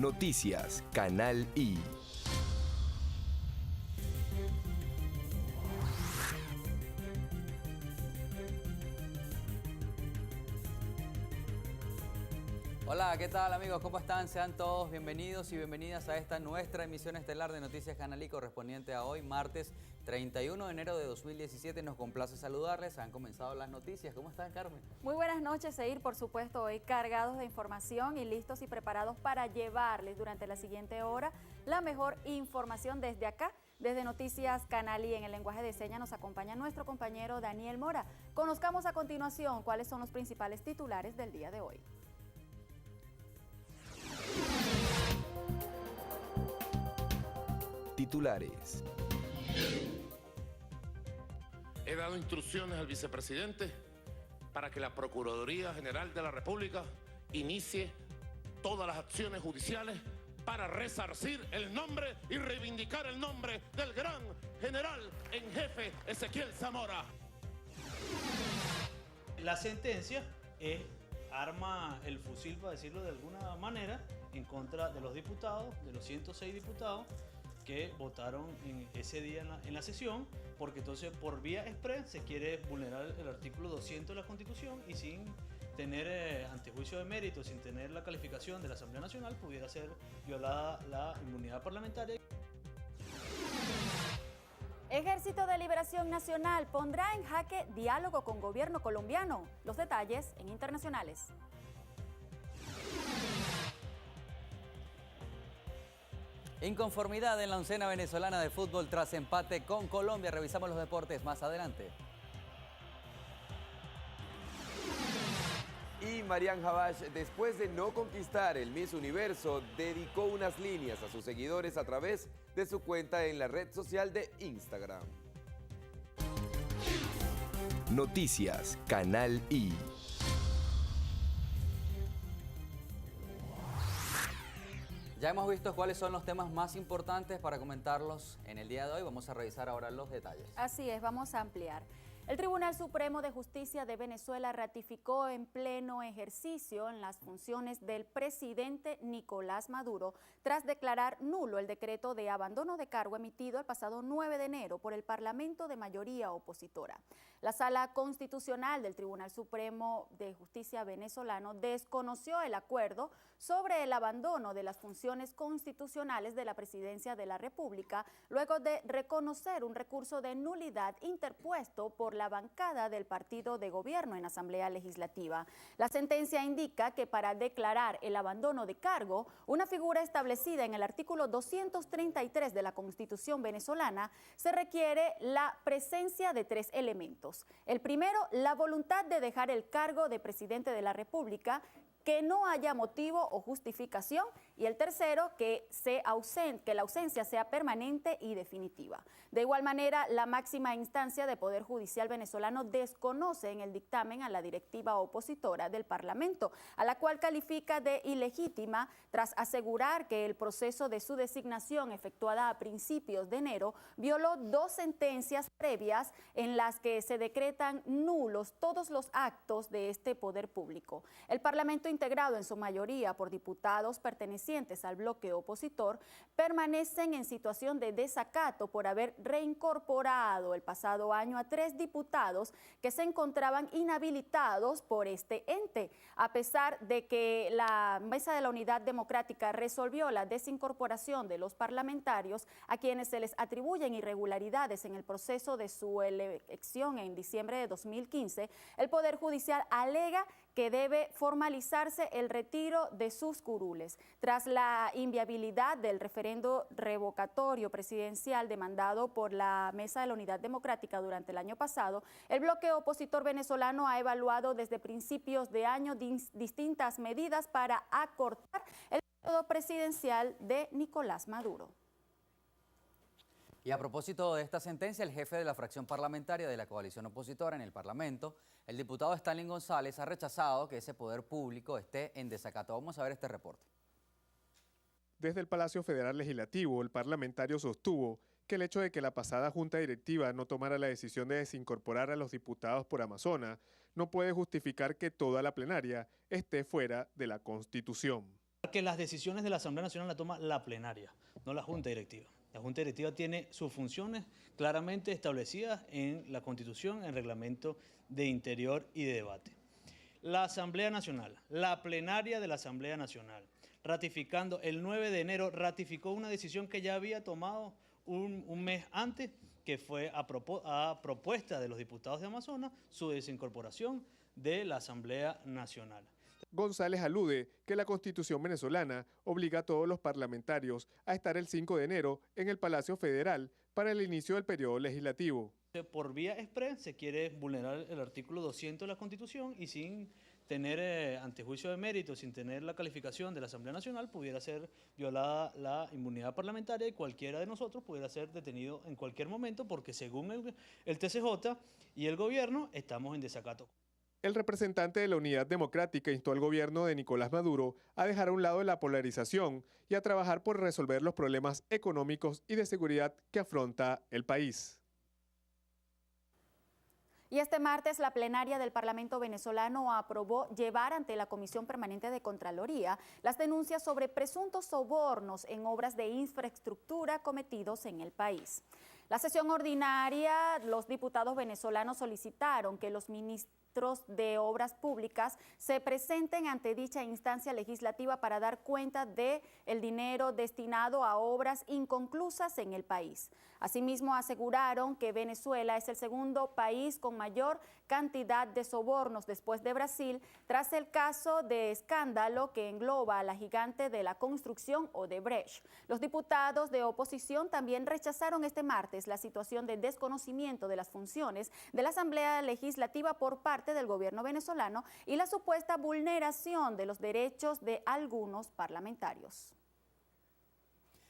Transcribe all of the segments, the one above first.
Noticias Canal I. Hola, ¿qué tal amigos? ¿Cómo están? Sean todos bienvenidos y bienvenidas a esta nuestra emisión estelar de Noticias Canal I correspondiente a hoy, martes 31 de enero de 2017. Nos complace saludarles. Han comenzado las noticias. ¿Cómo están, Carmen? Muy buenas noches, Seir. Por supuesto, hoy cargados de información y listos y preparados para llevarles durante la siguiente hora la mejor información desde acá. Desde Noticias Canal I en el lenguaje de señas nos acompaña nuestro compañero Daniel Mora. Conozcamos a continuación cuáles son los principales titulares del día de hoy. Titulares. He dado instrucciones al vicepresidente para que la Procuraduría General de la República inicie todas las acciones judiciales para resarcir el nombre y reivindicar el nombre del gran general en jefe Ezequiel Zamora. La sentencia arma el fusil, para decirlo de alguna manera, en contra de los diputados, de los 106 diputados, que votaron en ese día en la sesión, porque entonces por vía express se quiere vulnerar el artículo 200 de la Constitución y sin tener antejuicio de mérito, sin tener la calificación de la Asamblea Nacional, pudiera ser violada la inmunidad parlamentaria. Ejército de Liberación Nacional pondrá en jaque diálogo con gobierno colombiano. Los detalles en Internacionales. Inconformidad en la oncena venezolana de fútbol tras empate con Colombia. Revisamos los deportes más adelante. Y Marianne Habash, después de no conquistar el Miss Universo, dedicó unas líneas a sus seguidores a través de su cuenta en la red social de Instagram. Noticias Canal I. Ya hemos visto cuáles son los temas más importantes para comentarlos en el día de hoy. Vamos a revisar ahora los detalles. Así es, vamos a ampliar. El Tribunal Supremo de Justicia de Venezuela ratificó en pleno ejercicio en las funciones del presidente Nicolás Maduro tras declarar nulo el decreto de abandono de cargo emitido el pasado 9 de enero por el Parlamento de mayoría opositora. La Sala Constitucional del Tribunal Supremo de Justicia venezolano desconoció el acuerdo sobre el abandono de las funciones constitucionales de la Presidencia de la República luego de reconocer un recurso de nulidad interpuesto por la bancada del partido de gobierno en Asamblea Legislativa. La sentencia indica que para declarar el abandono de cargo, una figura establecida en el artículo 233 de la Constitución venezolana, se requiere la presencia de 3 elementos. El primero, la voluntad de dejar el cargo de presidente de la República, que no haya motivo o justificación, y el tercero, que la ausencia sea permanente y definitiva. De igual manera, la máxima instancia de Poder Judicial venezolano desconoce en el dictamen a la directiva opositora del Parlamento, a la cual califica de ilegítima tras asegurar que el proceso de su designación efectuada a principios de enero violó 2 sentencias previas en las que se decretan nulos todos los actos de este poder público. El Parlamento, integrado en su mayoría por diputados pertenecientes al bloque opositor, permanecen en situación de desacato por haber reincorporado el pasado año a 3 diputados que se encontraban inhabilitados por este ente, a pesar de que la Mesa de la Unidad Democrática resolvió la desincorporación de los parlamentarios a quienes se les atribuyen irregularidades en el proceso de su elección en diciembre de 2015. El Poder Judicial alega que debe formalizarse el retiro de sus curules. Tras la inviabilidad del referendo revocatorio presidencial demandado por la Mesa de la Unidad Democrática durante el año pasado, el bloque opositor venezolano ha evaluado desde principios de año distintas medidas para acortar el periodo presidencial de Nicolás Maduro. Y a propósito de esta sentencia, el jefe de la fracción parlamentaria de la coalición opositora en el Parlamento, el diputado Stanley González, ha rechazado que ese poder público esté en desacato. Vamos a ver este reporte. Desde el Palacio Federal Legislativo, el parlamentario sostuvo que el hecho de que la pasada Junta Directiva no tomara la decisión de desincorporar a los diputados por Amazonas no puede justificar que toda la plenaria esté fuera de la Constitución. Que las decisiones de la Asamblea Nacional las toma la plenaria, no la Junta Directiva. La Junta Directiva tiene sus funciones claramente establecidas en la Constitución, en el Reglamento de Interior y de Debate. La Asamblea Nacional, la plenaria de la Asamblea Nacional, ratificando el 9 de enero, ratificó una decisión que ya había tomado un mes antes, que fue a propuesta de los diputados de Amazonas, su desincorporación de la Asamblea Nacional. González alude que la Constitución venezolana obliga a todos los parlamentarios a estar el 5 de enero en el Palacio Federal para el inicio del periodo legislativo. Por vía express se quiere vulnerar el artículo 200 de la Constitución y sin tener antejuicio de mérito, sin tener la calificación de la Asamblea Nacional, pudiera ser violada la inmunidad parlamentaria y cualquiera de nosotros pudiera ser detenido en cualquier momento porque según el TCJ y el gobierno estamos en desacato. El representante de la Unidad Democrática instó al gobierno de Nicolás Maduro a dejar a un lado la polarización y a trabajar por resolver los problemas económicos y de seguridad que afronta el país. Y este martes la plenaria del Parlamento venezolano aprobó llevar ante la Comisión Permanente de Contraloría las denuncias sobre presuntos sobornos en obras de infraestructura cometidos en el país. La sesión ordinaria, los diputados venezolanos solicitaron que los ministros de Obras Públicas se presenten ante dicha instancia legislativa para dar cuenta del dinero destinado a obras inconclusas en el país. Asimismo, aseguraron que Venezuela es el segundo país con mayor cantidad de sobornos después de Brasil, tras el caso de escándalo que engloba a la gigante de la construcción Odebrecht. Los diputados de oposición también rechazaron este martes la situación de desconocimiento de las funciones de la Asamblea Legislativa por parte del gobierno venezolano y la supuesta vulneración de los derechos de algunos parlamentarios.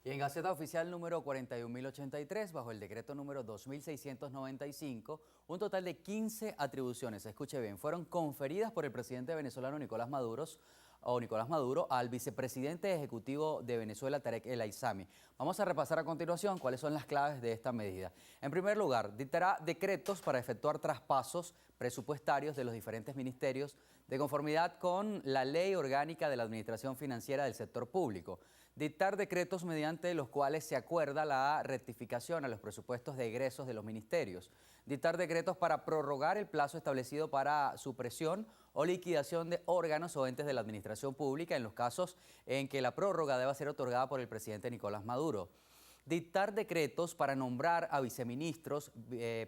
Y en Gaceta Oficial número 41.083, bajo el decreto número 2.695, un total de 15 atribuciones, escuche bien, fueron conferidas por el presidente venezolano Nicolás Maduro al vicepresidente ejecutivo de Venezuela, Tarek El Aissami. Vamos a repasar a continuación cuáles son las claves de esta medida. En primer lugar, dictará decretos para efectuar traspasos presupuestarios de los diferentes ministerios de conformidad con la Ley Orgánica de la Administración Financiera del Sector Público. Dictar decretos mediante los cuales se acuerda la rectificación a los presupuestos de egresos de los ministerios. Dictar decretos para prorrogar el plazo establecido para supresión o liquidación de órganos o entes de la administración pública en los casos en que la prórroga deba ser otorgada por el presidente Nicolás Maduro. Dictar decretos para nombrar a viceministros,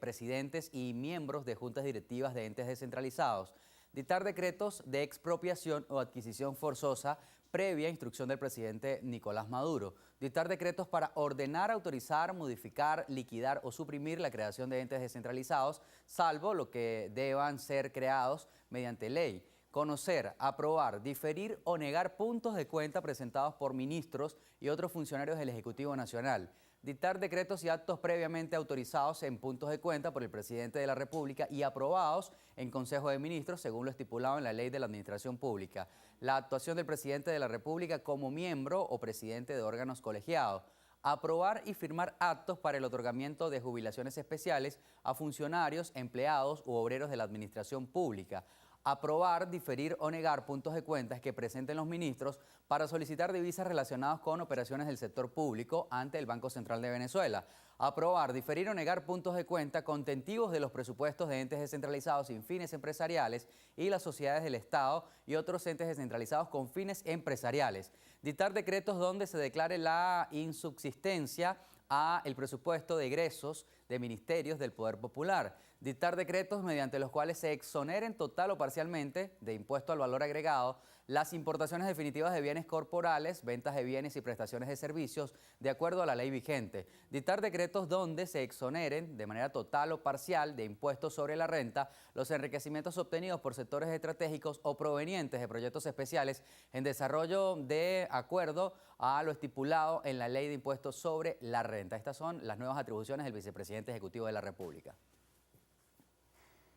presidentes y miembros de juntas directivas de entes descentralizados. Dictar decretos de expropiación o adquisición forzosa previa instrucción del presidente Nicolás Maduro. Dictar decretos para ordenar, autorizar, modificar, liquidar o suprimir la creación de entes descentralizados, salvo lo que deban ser creados mediante ley. Conocer, aprobar, diferir o negar puntos de cuenta presentados por ministros y otros funcionarios del Ejecutivo Nacional. Dictar decretos y actos previamente autorizados en puntos de cuenta por el presidente de la República y aprobados en Consejo de Ministros según lo estipulado en la Ley de la Administración Pública. La actuación del presidente de la República como miembro o presidente de órganos colegiados. Aprobar y firmar actos para el otorgamiento de jubilaciones especiales a funcionarios, empleados u obreros de la Administración Pública. Aprobar, diferir o negar puntos de cuentas que presenten los ministros para solicitar divisas relacionadas con operaciones del sector público ante el Banco Central de Venezuela. Aprobar, diferir o negar puntos de cuenta contentivos de los presupuestos de entes descentralizados sin fines empresariales y las sociedades del Estado y otros entes descentralizados con fines empresariales. Dictar decretos donde se declare la insubsistencia a el presupuesto de egresos de ministerios del Poder Popular. Dictar decretos mediante los cuales se exoneren total o parcialmente de impuesto al valor agregado las importaciones definitivas de bienes corporales, ventas de bienes y prestaciones de servicios de acuerdo a la ley vigente. Dictar decretos donde se exoneren de manera total o parcial de impuestos sobre la renta los enriquecimientos obtenidos por sectores estratégicos o provenientes de proyectos especiales en desarrollo de acuerdo a lo estipulado en la ley de impuestos sobre la renta. Estas son las nuevas atribuciones del vicepresidente ejecutivo de la República.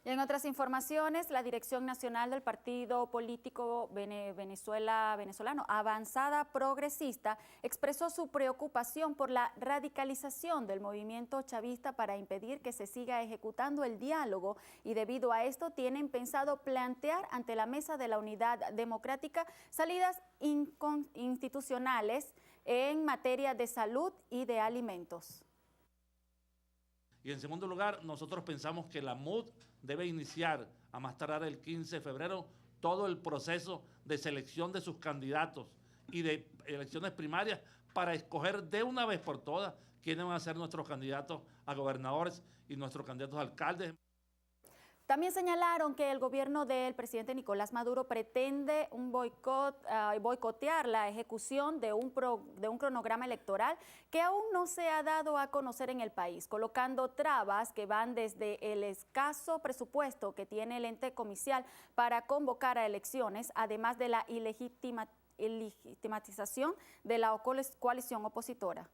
Y en otras informaciones, la Dirección Nacional del Partido Político Venezolano Avanzada Progresista expresó su preocupación por la radicalización del movimiento chavista para impedir que se siga ejecutando el diálogo, y debido a esto tienen pensado plantear ante la Mesa de la Unidad Democrática salidas institucionales en materia de salud y de alimentos. Y en segundo lugar, nosotros pensamos que la MUD debe iniciar a más tardar el 15 de febrero todo el proceso de selección de sus candidatos y de elecciones primarias para escoger de una vez por todas quiénes van a ser nuestros candidatos a gobernadores y nuestros candidatos a alcaldes. También señalaron que el gobierno del presidente Nicolás Maduro pretende boicotear la ejecución de un cronograma electoral que aún no se ha dado a conocer en el país, colocando trabas que van desde el escaso presupuesto que tiene el ente comicial para convocar a elecciones, además de la ilegitimatización de la coalición opositora.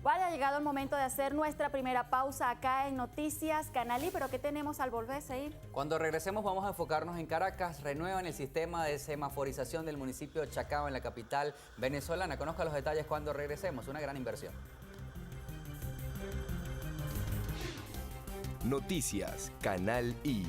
Vale, ha llegado el momento de hacer nuestra primera pausa acá en Noticias Canalí, pero ¿qué tenemos al volver, Seir? Cuando regresemos vamos a enfocarnos en Caracas. Renuevan el sistema de semaforización del municipio de Chacao en la capital venezolana. Conozca los detalles cuando regresemos, una gran inversión. Noticias Canal I.